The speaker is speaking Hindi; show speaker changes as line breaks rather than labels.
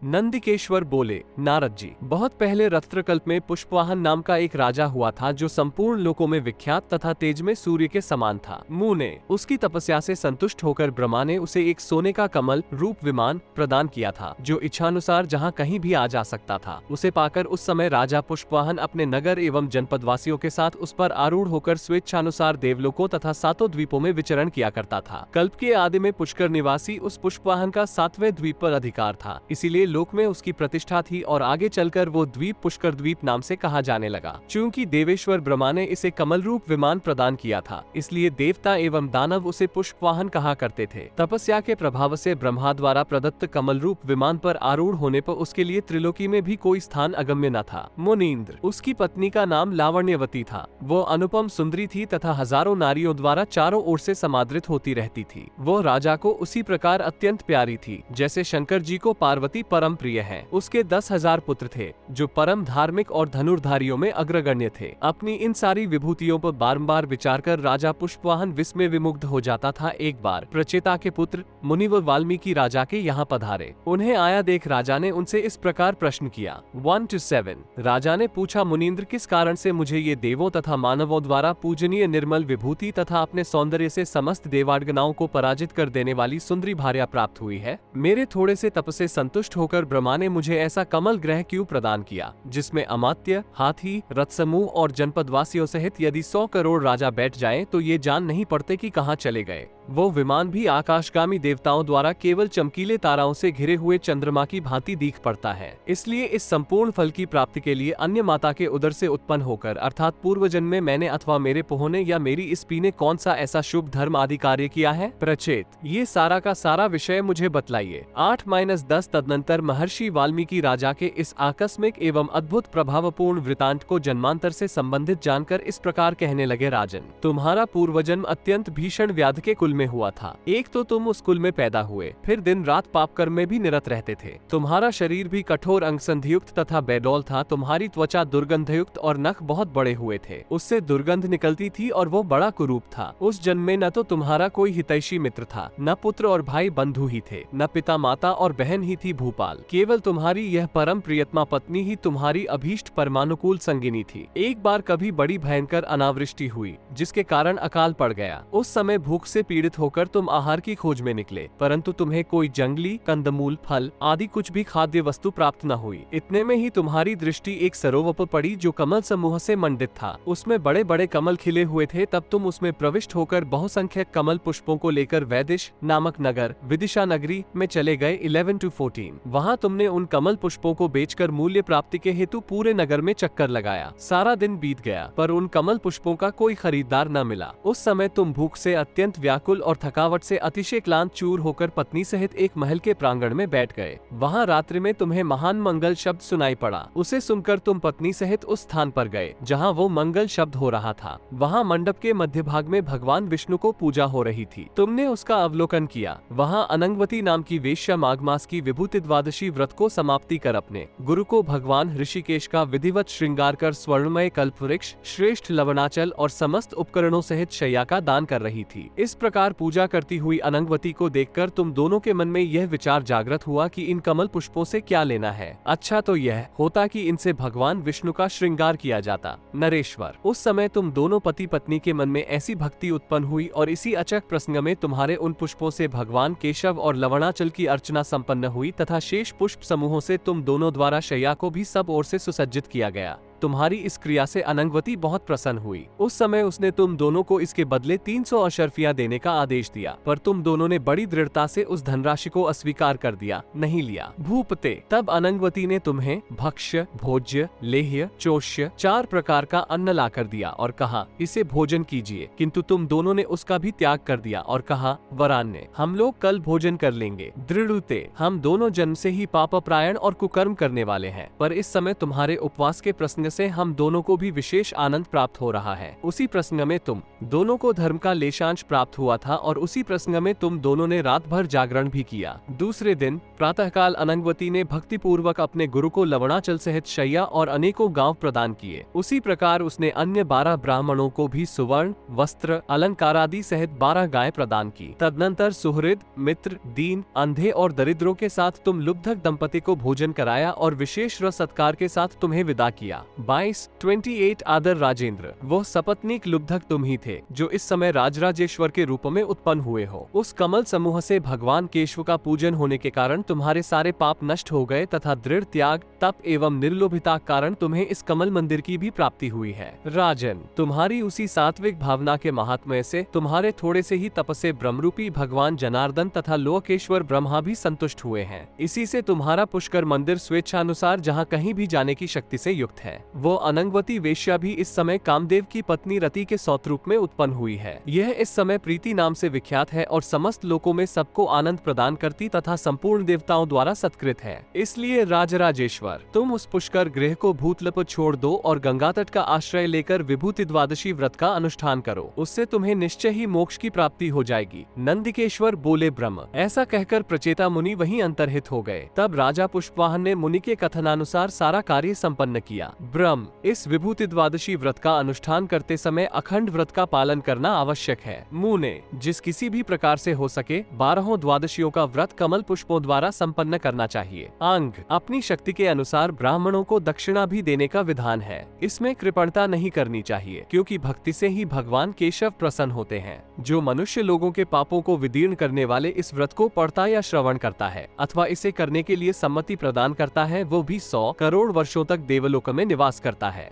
नंदिकेश्वर बोले, नारद जी, बहुत पहले रत्रकल्प में पुष्पवाहन नाम का एक राजा हुआ था जो संपूर्ण लोकों में विख्यात तथा तेज में सूर्य के समान था। मुंह ने उसकी तपस्या से संतुष्ट होकर ब्रह्मा ने उसे एक सोने का कमल रूप विमान प्रदान किया था जो इच्छानुसार जहाँ कहीं भी आ जा सकता था। उसे पाकर उस समय राजा पुष्पवाहन अपने नगर एवं जनपद वासियों के साथ उस पर आरूढ़ होकर स्वेच्छानुसार देवलोकों तथा सातों द्वीपों में विचरण किया करता था। कल्प के आदि में पुष्कर निवासी उस पुष्पवाहन का 7वें द्वीप पर अधिकार था, इसीलिए लोक में उसकी प्रतिष्ठा थी और आगे चलकर वो द्वीप पुष्कर द्वीप नाम से कहा जाने लगा। चूंकि देवेश्वर ब्रह्मा ने इसे कमल रूप विमान प्रदान किया था, इसलिए देवता एवं दानव उसे पुष्पवाहन कहा करते थे। तपस्या के प्रभाव से ब्रह्मा द्वारा प्रदत्त कमल रूप विमान पर आरूढ़ होने पर उसके लिए त्रिलोकी में भी कोई स्थान अगम्य न था। मुनीन्द्र, उसकी पत्नी का नाम लावण्यवती था। वो अनुपम सुंदरी थी तथा हजारों नारियों द्वारा चारों ओर से समादृत होती रहती थी। वो राजा को उसी प्रकार अत्यंत प्यारी थी जैसे शंकर जी को पार्वती परम प्रिय है। उसके 10,000 पुत्र थे जो परम धार्मिक और धनुर्धारियों में अग्रगण्य थे। अपनी इन सारी विभूतियों पर बारंबार विचार कर राजा पुष्पवाहन विस्मय विमुग्ध हो जाता था। एक बार प्रचेता के पुत्र मुनिवर वाल्मीकि राजा के यहाँ पधारे। उन्हें आया देख राजा ने उनसे इस प्रकार प्रश्न किया। 1 to 7 राजा ने पूछा, मुनीन्द्र, किस कारण से मुझे ये देवों तथा मानवों द्वारा पूजनीय निर्मल विभूति तथा अपने सौंदर्य से समस्त देवार्गनाओं को पराजित कर देने वाली सुंदरी भार्या प्राप्त हुई है? मेरे थोड़े से तप से संतुष्ट होकर ब्रह्मा ने मुझे ऐसा कमल ग्रह क्यों प्रदान किया जिसमें अमात्य, हाथी, रथ समूह और जनपद वासियों सहित यदि 100 करोड़ राजा बैठ जाएं तो ये जान नहीं पड़ते कि कहाँ चले गए। वो विमान भी आकाशगामी देवताओं द्वारा केवल चमकीले ताराओं से घिरे हुए चंद्रमा की भांति दिख पड़ता है। इसलिए इस संपूर्ण फल की प्राप्ति के लिए अन्य माता के उदर से उत्पन्न होकर अर्थात पूर्व जन्म में मैंने अथवा मेरे पोहोने या मेरी इस पी ने कौन सा ऐसा शुभ धर्म आदि कार्य किया है? प्रचेत, ये सारा का सारा विषय मुझे बतलाइए। 8-10 तदनंतर महर्षि वाल्मीकि राजा के इस आकस्मिक एवं अद्भुत प्रभावपूर्ण वृतांत को जन्मांतर से संबंधित जानकर इस प्रकार कहने लगे, राजन, तुम्हारा पूर्वजन्म अत्यंत भीषण व्याध के कुल में हुआ था। एक तो तुम उस कुल में पैदा हुए, फिर दिन रात पाप कर्म में भी निरत रहते थे। तुम्हारा शरीर भी कठोर अंगसंधियुक्त तथा बेडौल था। तुम्हारी त्वचा दुर्गंधयुक्त और नख बहुत बड़े हुए थे, उससे दुर्गंध निकलती थी और वो बड़ा कुरूप था। उस जन्म में न तो तुम्हारा कोई हितैषी मित्र था, न पुत्र और भाई बंधु ही थे, न पिता माता और बहन ही थी भूपाल। केवल तुम्हारी यह परम प्रियतमा पत्नी ही तुम्हारी अभीष्ट परमानुकूल संगिनी थी। एक बार कभी बड़ी भयंकर अनावृष्टि हुई जिसके कारण अकाल पड़ गया। उस समय भूख से पीड़ित होकर तुम आहार की खोज में निकले, परंतु तुम्हें कोई जंगली कंदमूल, फल आदि कुछ भी खाद्य वस्तु प्राप्त न हुई। इतने में ही तुम्हारी दृष्टि एक सरोवर पर पड़ी जो कमल समूह से मंडित था। उसमें बड़े बड़े कमल खिले हुए थे। तब तुम उसमें प्रविष्ट होकर बहुसंख्यक कमल पुष्पों को लेकर वैदिश नामक नगर विदिशा नगरी में चले गए। 11 to 14 वहाँ तुमने उन कमल पुष्पों को बेचकर मूल्य प्राप्ति के हेतु पूरे नगर में चक्कर लगाया। सारा दिन बीत गया पर उन कमल पुष्पों का कोई खरीदार न मिला। उस समय तुम भूख से अत्यंत व्याकुल और थकावट से अतिशय क्लांत चूर होकर पत्नी सहित एक महल के प्रांगण में बैठ गए। वहाँ रात्रि में तुम्हें महान मंगल शब्द सुनाई पड़ा। उसे सुनकर तुम पत्नी सहित उस स्थान पर गए जहाँ वो मंगल शब्द हो रहा था। वहाँ मंडप के मध्य भाग में भगवान विष्णु को पूजा हो रही थी। तुमने उसका अवलोकन किया। वहाँ अनंगवती नाम की वेश्या माघ मास की विभूति द्वादशी व्रत को समाप्ति कर अपने गुरु को भगवान ऋषिकेश का विधिवत श्रृंगार कर स्वर्णमय कल्पवृक्ष, श्रेष्ठ लवणाचल और समस्त उपकरणों सहित शैया का दान कर रही थी। इस प्रकार पूजा करती हुई अनंगवती को देखकर तुम दोनों के मन में यह विचार जागृत हुआ कि इन कमल पुष्पों से क्या लेना है। अच्छा तो यह होता कि इनसे भगवान विष्णु का श्रृंगार किया जाता। नरेश्वर, उस समय तुम दोनों पति पत्नी के मन में ऐसी भक्ति उत्पन्न हुई और इसी अचक प्रसंग में तुम्हारे उन पुष्पों से भगवान केशव और लवणाचल की अर्चना संपन्न हुई तथा शेष पुष्प समूहों से तुम दोनों द्वारा शैया को भी सब ओर से सुसज्जित किया गया। तुम्हारी इस क्रिया से अनंगवती बहुत प्रसन्न हुई। उस समय उसने तुम दोनों को इसके बदले 300 अशर्फियां देने का आदेश दिया, पर तुम दोनों ने बड़ी दृढ़ता से उस धनराशि को अस्वीकार कर दिया, नहीं लिया। भूपते, तब अनंगवती ने तुम्हें भक्ष्य, भोज्य, लेह्य, चोष्य 4 प्रकार का अन्न ला कर दिया और कहा इसे भोजन कीजिए, किंतु तुम दोनों ने उसका भी त्याग कर दिया और कहा, वरान्य, हम लोग कल भोजन कर लेंगे। दृढ़ते, हम दोनों जन्म से ही पापप्रायण और कुकर्म करने वाले हैं, पर इस समय तुम्हारे उपवास के प्रसंग प्रसंग से हम दोनों को भी विशेष आनंद प्राप्त हो रहा है। उसी प्रसंग में तुम दोनों को धर्म का लेशांश प्राप्त हुआ था और उसी प्रसंग में तुम दोनों ने रात भर जागरण भी किया। दूसरे दिन प्रातःकाल अनंगवती ने भक्ति पूर्वक अपने गुरु को लवणाचल सहित शैया और अनेकों गांव प्रदान किए। उसी प्रकार उसने अन्य 12 ब्राह्मणों को भी सुवर्ण वस्त्र अलंकार आदि सहित 12 गायें प्रदान की। तदनंतर सुहृद मित्र दीन अंधे और दरिद्रों के साथ तुम लुब्धक दंपति को भोजन कराया और विशेष रस सत्कार के साथ तुम्हें विदा किया। 22 आदर राजेंद्र, वो सपत्नीक लुब्धक तुम ही थे जो इस समय राजराजेश्वर के रूप में उत्पन्न हुए हो। उस कमल समूह से भगवान केशव का पूजन होने के कारण तुम्हारे सारे पाप नष्ट हो गए तथा दृढ़ त्याग तप एवं निर्लोभिता कारण तुम्हें इस कमल मंदिर की भी प्राप्ति हुई है। राजन, तुम्हारी उसी सात्विक भावना के महात्म्य से तुम्हारे थोड़े से ही तप से ब्रह्मरूपी भगवान जनार्दन तथा लोकेश्वर ब्रह्मा भी संतुष्ट हुए हैं। इसी से तुम्हारा पुष्कर मंदिर स्वेच्छानुसार जहाँ कहीं भी जाने की शक्ति से युक्त है। वो अनंगवती वेश्या भी इस समय कामदेव की पत्नी रति के सौतरूप में उत्पन्न हुई है। यह इस समय प्रीति नाम से विख्यात है और समस्त लोकों में सबको आनंद प्रदान करती तथा संपूर्ण देवताओं द्वारा सत्कृत है। इसलिए राजराजेश्वर, तुम उस पुष्कर गृह को भूतलप छोड़ दो और गंगा तट का आश्रय लेकर विभूति द्वादशी व्रत का अनुष्ठान करो। उससे तुम्हें निश्चय ही मोक्ष की प्राप्ति हो जाएगी। नंदिकेश्वर बोले ब्रह्म। ऐसा कहकर प्रचेता मुनि वहीं अंतर्हित हो गए। तब राजा पुष्पवाहन ने मुनि के कथनानुसार सारा कार्य संपन्न किया। ब्रह्म, इस विभूति द्वादशी व्रत का अनुष्ठान करते समय अखंड व्रत का पालन करना आवश्यक है। मुने, जिस किसी भी प्रकार से हो सके 12 द्वादशियों का व्रत कमल पुष्पों द्वारा संपन्न करना चाहिए। अंग, अपनी शक्ति के अनुसार ब्राह्मणों को दक्षिणा भी देने का विधान है। इसमें कृपणता नहीं करनी चाहिए क्योंकि भक्ति से ही भगवान केशव प्रसन्न होते हैं। जो मनुष्य लोगों के पापों को विदीर्ण करने वाले इस व्रत को पढ़ता या श्रवण करता है अथवा इसे करने के लिए सम्मति प्रदान करता है वो भी 100 करोड़ वर्षों तक देवलोक में निवास करता है।